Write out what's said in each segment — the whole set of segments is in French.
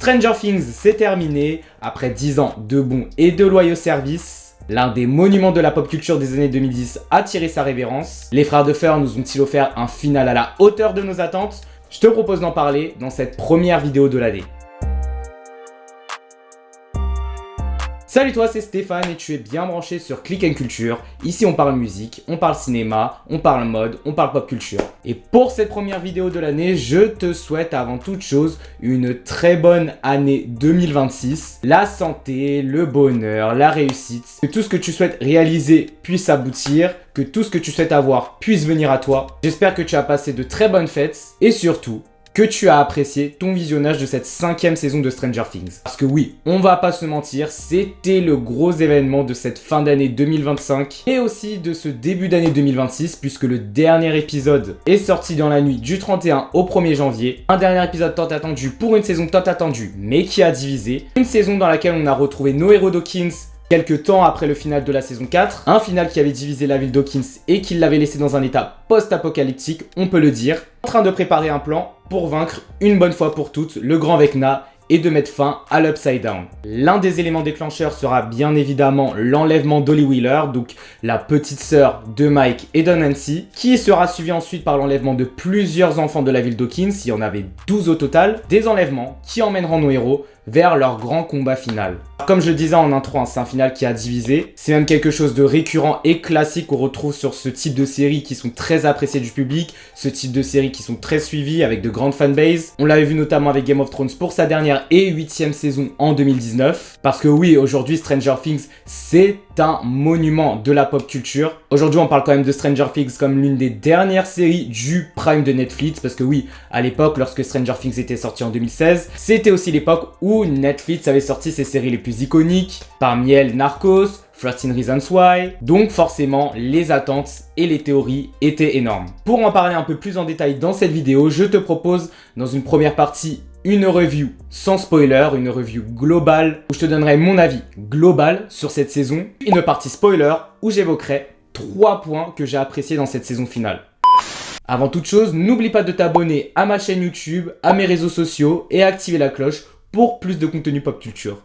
Stranger Things, c'est terminé. Après 10 ans de bons et de loyaux services, l'un des monuments de la pop culture des années 2010 a tiré sa révérence. Les frères Duffer nous ont-ils offert un final à la hauteur de nos attentes? Je te propose d'en parler dans cette première vidéo de l'année. Salut toi, c'est Stéphane et tu es bien branché sur Click & Culture. Ici on parle musique, on parle cinéma, on parle mode, on parle pop culture. Et pour cette première vidéo de l'année, je te souhaite avant toute chose une très bonne année 2026. La santé, le bonheur, la réussite, que tout ce que tu souhaites réaliser puisse aboutir, que tout ce que tu souhaites avoir puisse venir à toi. J'espère que tu as passé de très bonnes fêtes et surtout que tu as apprécié ton visionnage de cette 5e saison de Stranger Things. Parce que oui, on va pas se mentir, c'était le gros événement de cette fin d'année 2025 et aussi de ce début d'année 2026 puisque le dernier épisode est sorti dans la nuit du 31 au 1er janvier. Un dernier épisode tant attendu pour une saison tant attendue mais qui a divisé. Une saison dans laquelle on a retrouvé nos héros Dawkins quelques temps après le final de la saison 4, un final qui avait divisé la ville Dawkins et qui l'avait laissé dans un état post-apocalyptique, on peut le dire, en train de préparer un plan pour vaincre une bonne fois pour toutes le grand Vecna et de mettre fin à l'Upside Down. L'un des éléments déclencheurs sera bien évidemment l'enlèvement d'Holly Wheeler, donc la petite sœur de Mike et de Nancy, qui sera suivi ensuite par l'enlèvement de plusieurs enfants de la ville Dawkins, il y en avait 12 au total, des enlèvements qui emmèneront nos héros vers leur grand combat final. Comme je le disais en intro, c'est un final qui a divisé. C'est même quelque chose de récurrent et classique qu'on retrouve sur ce type de séries qui sont très appréciées du public, ce type de séries qui sont très suivies avec de grandes fanbases. On l'avait vu notamment avec Game of Thrones pour sa dernière et 8e saison en 2019. Parce que oui, aujourd'hui Stranger Things, c'est un monument de la pop culture. Aujourd'hui, on parle quand même de Stranger Things comme l'une des dernières séries du prime de Netflix. Parce que oui, à l'époque, lorsque Stranger Things était sorti en 2016, c'était aussi l'époque où Netflix avait sorti ses séries les plus iconiques, parmi elles Narcos, 13 Reasons Why, donc forcément les attentes et les théories étaient énormes. Pour en parler un peu plus en détail dans cette vidéo, je te propose dans une première partie une review sans spoiler, une review globale où je te donnerai mon avis global sur cette saison, une partie spoiler où j'évoquerai 3 points que j'ai appréciés dans cette saison finale. Avant toute chose, n'oublie pas de t'abonner à ma chaîne YouTube, à mes réseaux sociaux et à activer la cloche pour plus de contenu pop culture.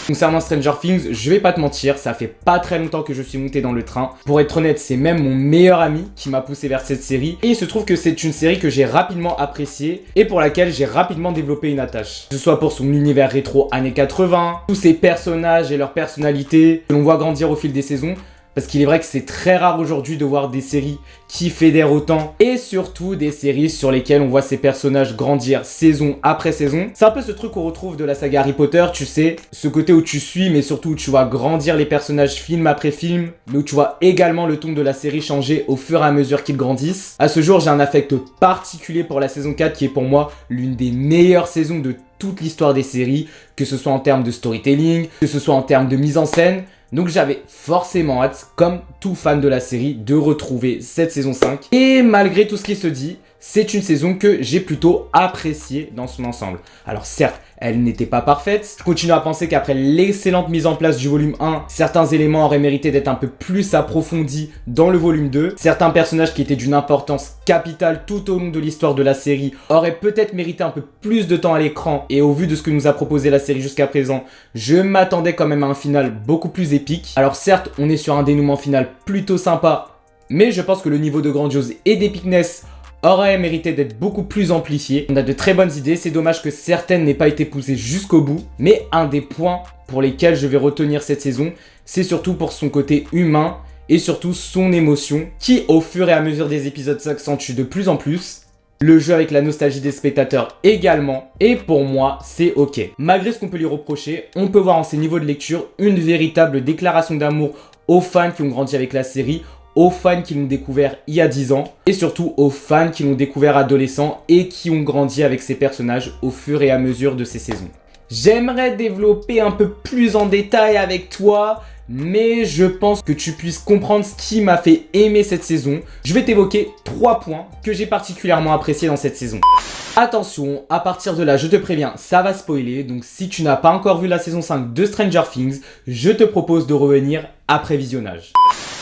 Concernant Stranger Things, je vais pas te mentir, ça fait pas très longtemps que je suis monté dans le train. Pour être honnête, c'est même mon meilleur ami qui m'a poussé vers cette série. Et il se trouve que c'est une série que j'ai rapidement appréciée et pour laquelle j'ai rapidement développé une attache. Que ce soit pour son univers rétro années 80, tous ses personnages et leurs personnalités que l'on voit grandir au fil des saisons. Parce qu'il est vrai que c'est très rare aujourd'hui de voir des séries qui fédèrent autant et surtout des séries sur lesquelles on voit ces personnages grandir saison après saison. C'est un peu ce truc qu'on retrouve de la saga Harry Potter, tu sais, ce côté où tu suis mais surtout où tu vois grandir les personnages film après film, mais où tu vois également le ton de la série changer au fur et à mesure qu'ils grandissent. À ce jour, j'ai un affect particulier pour la saison 4 qui est pour moi l'une des meilleures saisons de toute l'histoire des séries, que ce soit en termes de storytelling, que ce soit en termes de mise en scène. Donc j'avais forcément hâte, comme tout fan de la série, de retrouver cette saison 5. Et malgré tout ce qui se dit, c'est une saison que j'ai plutôt appréciée dans son ensemble. Alors certes, elle n'était pas parfaite. Je continue à penser qu'après l'excellente mise en place du volume 1, certains éléments auraient mérité d'être un peu plus approfondis dans le volume 2. Certains personnages qui étaient d'une importance capitale tout au long de l'histoire de la série auraient peut-être mérité un peu plus de temps à l'écran. Et au vu de ce que nous a proposé la série jusqu'à présent, je m'attendais quand même à un final beaucoup plus épique. Alors certes, on est sur un dénouement final plutôt sympa, mais je pense que le niveau de grandiose et d'épicness aurait mérité d'être beaucoup plus amplifié. On a de très bonnes idées, c'est dommage que certaines n'aient pas été poussées jusqu'au bout. Mais un des points pour lesquels je vais retenir cette saison, c'est surtout pour son côté humain et surtout son émotion qui, au fur et à mesure des épisodes, s'accentue de plus en plus. Le jeu avec la nostalgie des spectateurs également, et pour moi, c'est ok. Malgré ce qu'on peut lui reprocher, on peut voir en ses niveaux de lecture une véritable déclaration d'amour aux fans qui ont grandi avec la série, aux fans qui l'ont découvert il y a 10 ans et surtout aux fans qui l'ont découvert adolescent et qui ont grandi avec ces personnages au fur et à mesure de ces saisons. J'aimerais développer un peu plus en détail avec toi, mais je pense que tu puisses comprendre ce qui m'a fait aimer cette saison. Je vais t'évoquer 3 points que j'ai particulièrement appréciés dans cette saison. Attention, à partir de là, je te préviens, ça va spoiler, donc si tu n'as pas encore vu la saison 5 de Stranger Things, je te propose de revenir après visionnage.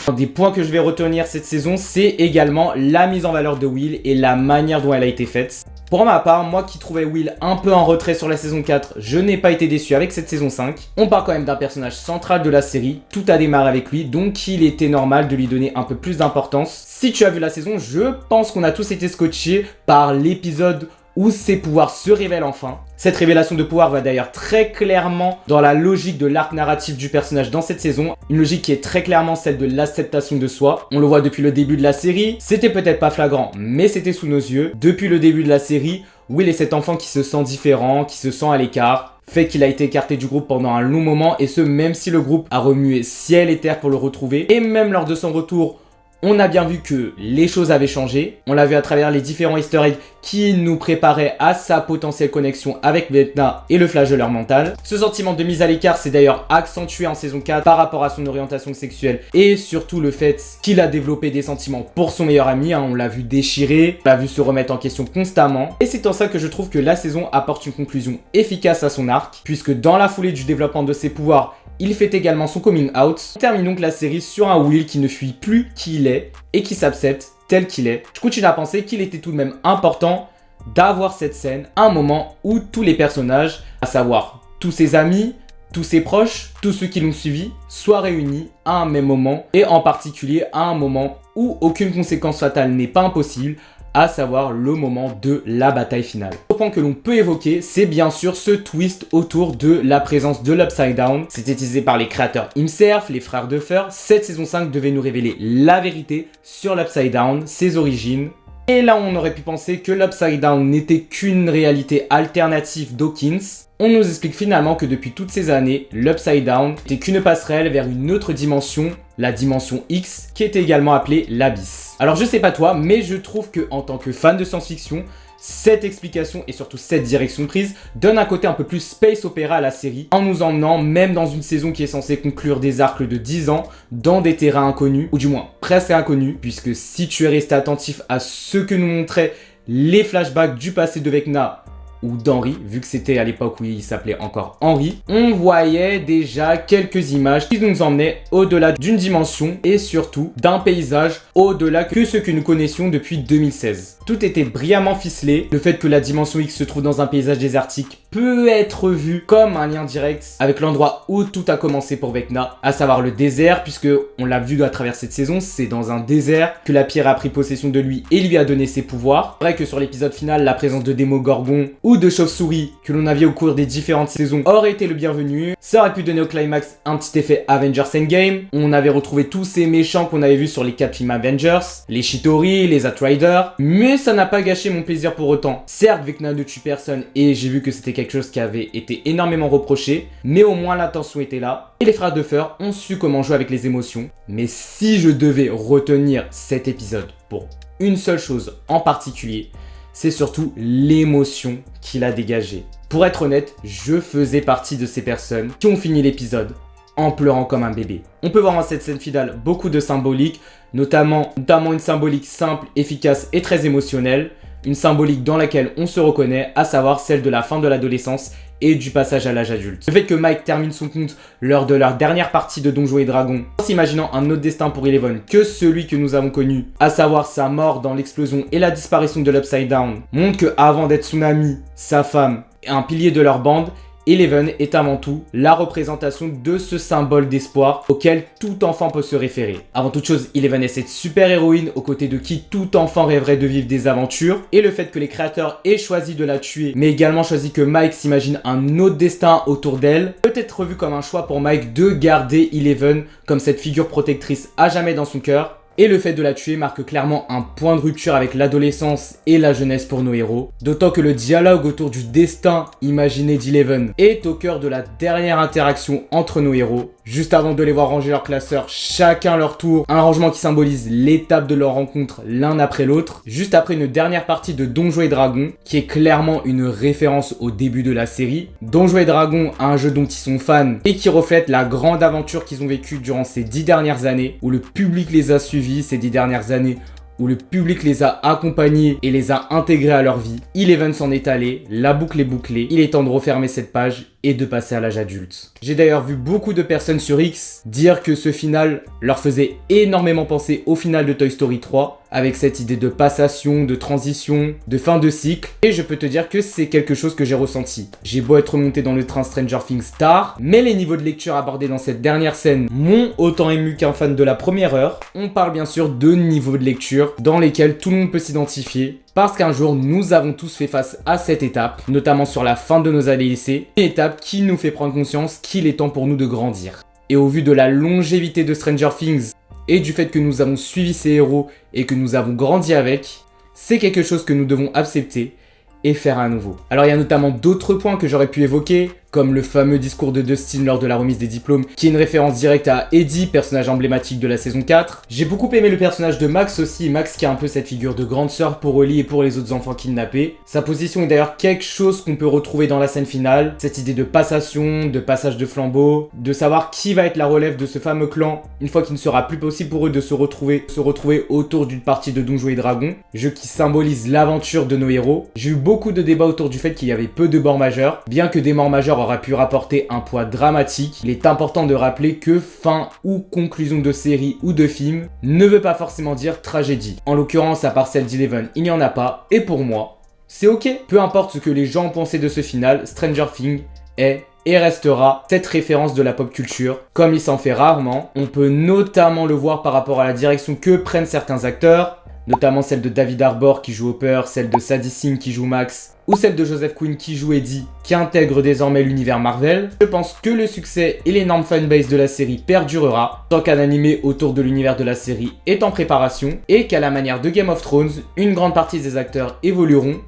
Un des points que je vais retenir cette saison, c'est également la mise en valeur de Will et la manière dont elle a été faite. Pour ma part, moi qui trouvais Will un peu en retrait sur la saison 4, je n'ai pas été déçu avec cette saison 5. On parle quand même d'un personnage central de la série, tout a démarré avec lui, donc il était normal de lui donner un peu plus d'importance. Si tu as vu la saison, je pense qu'on a tous été scotchés par l'épisode où ses pouvoirs se révèlent enfin. Cette révélation de pouvoir va d'ailleurs très clairement dans la logique de l'arc narratif du personnage dans cette saison, une logique qui est très clairement celle de l'acceptation de soi. On le voit depuis le début de la série, c'était peut-être pas flagrant, mais c'était sous nos yeux. Depuis le début de la série, Will est cet enfant qui se sent différent, qui se sent à l'écart, fait qu'il a été écarté du groupe pendant un long moment, et ce même si le groupe a remué ciel et terre pour le retrouver, et même lors de son retour, on a bien vu que les choses avaient changé. On l'a vu à travers les différents easter eggs qui nous préparaient à sa potentielle connexion avec Vecna et le flagelleur mental. Ce sentiment de mise à l'écart s'est d'ailleurs accentué en saison 4 par rapport à son orientation sexuelle et surtout le fait qu'il a développé des sentiments pour son meilleur ami. On l'a vu déchirer, on l'a vu se remettre en question constamment. Et c'est en ça que je trouve que la saison apporte une conclusion efficace à son arc, puisque dans la foulée du développement de ses pouvoirs, il fait également son coming out. On termine donc la série sur un Will qui ne fuit plus qui il est et qui s'accepte tel qu'il est. Je continue à penser qu'il était tout de même important d'avoir cette scène à un moment où tous les personnages, à savoir tous ses amis, tous ses proches, tous ceux qui l'ont suivi, soient réunis à un même moment et en particulier à un moment où aucune conséquence fatale n'est pas impossible, à savoir le moment de la bataille finale. Le point que l'on peut évoquer, c'est bien sûr ce twist autour de la présence de l'Upside Down. C'était teasé par les créateurs Himself, les frères Duffer. Cette saison 5 devait nous révéler la vérité sur l'Upside Down, ses origines. Et là, on aurait pu penser que l'Upside Down n'était qu'une réalité alternative d'Hawkins. On nous explique finalement que depuis toutes ces années, l'Upside Down n'était qu'une passerelle vers une autre dimension, la dimension X, qui était également appelée l'Abysse. Alors je sais pas toi, mais je trouve que en tant que fan de science-fiction, cette explication et surtout cette direction prise donne un côté un peu plus space opéra à la série, en nous emmenant même dans une saison qui est censée conclure des arcs de 10 ans dans des terrains inconnus, ou du moins presque inconnus, puisque si tu es resté attentif à ce que nous montraient les flashbacks du passé de Vecna ou d'Henry, vu que c'était à l'époque où il s'appelait encore Henry, on voyait déjà quelques images qui nous emmenaient au-delà d'une dimension et surtout d'un paysage au-delà que ce que nous connaissions depuis 2016. Tout était brillamment ficelé. Le fait que la dimension X se trouve dans un paysage désertique peut être vu comme un lien direct avec l'endroit où tout a commencé pour Vecna, à savoir le désert, puisque on l'a vu à travers cette saison, c'est dans un désert que la pierre a pris possession de lui et lui a donné ses pouvoirs. C'est vrai que sur l'épisode final, la présence de Démogorgon ou de chauve-souris que l'on a vu au cours des différentes saisons aurait été le bienvenu. Ça aurait pu donner au climax un petit effet Avengers Endgame. On avait retrouvé tous ces méchants qu'on avait vus sur les 4 films Avengers, les Chitauri, les Outrider, mais ça n'a pas gâché mon plaisir pour autant. Certes, Vecna ne tue personne et j'ai vu que c'était quelque chose qui avait été énormément reproché, mais au moins l'intention était là. Et les frères Duffer ont su comment jouer avec les émotions. Mais si je devais retenir cet épisode pour une seule chose en particulier, c'est surtout l'émotion qu'il a dégagée. Pour être honnête, je faisais partie de ces personnes qui ont fini l'épisode en pleurant comme un bébé. On peut voir dans cette scène finale beaucoup de symboliques, notamment une symbolique simple, efficace et très émotionnelle, une symbolique dans laquelle on se reconnaît, à savoir celle de la fin de l'adolescence et du passage à l'âge adulte. Le fait que Mike termine son compte lors de leur dernière partie de Donjons et Dragons, en s'imaginant un autre destin pour Eleven que celui que nous avons connu, à savoir sa mort dans l'explosion et la disparition de l'Upside Down, montre que avant d'être son ami, sa femme et un pilier de leur bande, Eleven est avant tout la représentation de ce symbole d'espoir auquel tout enfant peut se référer. Avant toute chose, Eleven est cette super héroïne aux côtés de qui tout enfant rêverait de vivre des aventures, et le fait que les créateurs aient choisi de la tuer, mais également choisi que Mike s'imagine un autre destin autour d'elle, peut être vu comme un choix pour Mike de garder Eleven comme cette figure protectrice à jamais dans son cœur. Et le fait de la tuer marque clairement un point de rupture avec l'adolescence et la jeunesse pour nos héros. D'autant que le dialogue autour du destin imaginé d'Eleven est au cœur de la dernière interaction entre nos héros. Juste avant de les voir ranger leurs classeurs, chacun leur tour, un rangement qui symbolise l'étape de leur rencontre l'un après l'autre. Juste après une dernière partie de Donjons et Dragons, qui est clairement une référence au début de la série. Donjons et Dragons, un jeu dont ils sont fans et qui reflète la grande aventure qu'ils ont vécue durant ces 10 dernières années, où le public les a suivis ces 10 dernières années, où le public les a accompagnés et les a intégrés à leur vie. Eleven s'en est allé, la boucle est bouclée, il est temps de refermer cette page et de passer à l'âge adulte. J'ai d'ailleurs vu beaucoup de personnes sur X dire que ce final leur faisait énormément penser au final de Toy Story 3, avec cette idée de passation, de transition, de fin de cycle, et je peux te dire que c'est quelque chose que j'ai ressenti. J'ai beau être monté dans le train Stranger Things tard, mais les niveaux de lecture abordés dans cette dernière scène m'ont autant ému qu'un fan de la première heure. On parle bien sûr de niveaux de lecture dans lesquels tout le monde peut s'identifier, parce qu'un jour nous avons tous fait face à cette étape, notamment sur la fin de nos années lycée, une étape qui nous fait prendre conscience qu'il est temps pour nous de grandir. Et au vu de la longévité de Stranger Things, et du fait que nous avons suivi ces héros et que nous avons grandi avec, c'est quelque chose que nous devons accepter et faire à nouveau. Alors il y a notamment d'autres points que j'aurais pu évoquer, comme le fameux discours de Dustin lors de la remise des diplômes, qui est une référence directe à Eddie, personnage emblématique de la saison 4. J'ai beaucoup aimé le personnage de Max aussi, Max qui a un peu cette figure de grande sœur pour Holly et pour les autres enfants kidnappés. Sa position est d'ailleurs quelque chose qu'on peut retrouver dans la scène finale, cette idée de passation, de passage de flambeau, de savoir qui va être la relève de ce fameux clan, une fois qu'il ne sera plus possible pour eux de se retrouver autour d'une partie de Donjons et Dragons, jeu qui symbolise l'aventure de nos héros. J'ai eu beaucoup de débats autour du fait qu'il y avait peu de morts majeures, bien que des morts majeures aura pu rapporter un poids dramatique, il est important de rappeler que fin ou conclusion de série ou de film ne veut pas forcément dire tragédie. En l'occurrence, à part celle d'Eleven, il n'y en a pas, et pour moi, c'est ok. Peu importe ce que les gens ont pensé de ce final, Stranger Things est et restera cette référence de la pop culture, comme il s'en fait rarement. On peut notamment le voir par rapport à la direction que prennent certains acteurs, notamment celle de David Harbour qui joue Hopper, celle de Sadie Sink qui joue Max, ou celle de Joseph Quinn qui joue Eddie, qui intègre désormais l'univers Marvel. Je pense que le succès et l'énorme fanbase de la série perdurera, tant qu'un animé autour de l'univers de la série est en préparation, et qu'à la manière de Game of Thrones, une grande partie des acteurs évolueront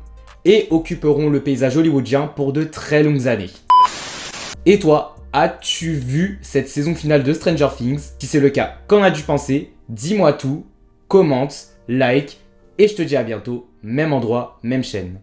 et occuperont le paysage hollywoodien pour de très longues années. Et toi, as-tu vu cette saison finale de Stranger Things? Si c'est le cas, qu'en as-tu pensé? Dis-moi tout, commente, like, et je te dis à bientôt, même endroit, même chaîne.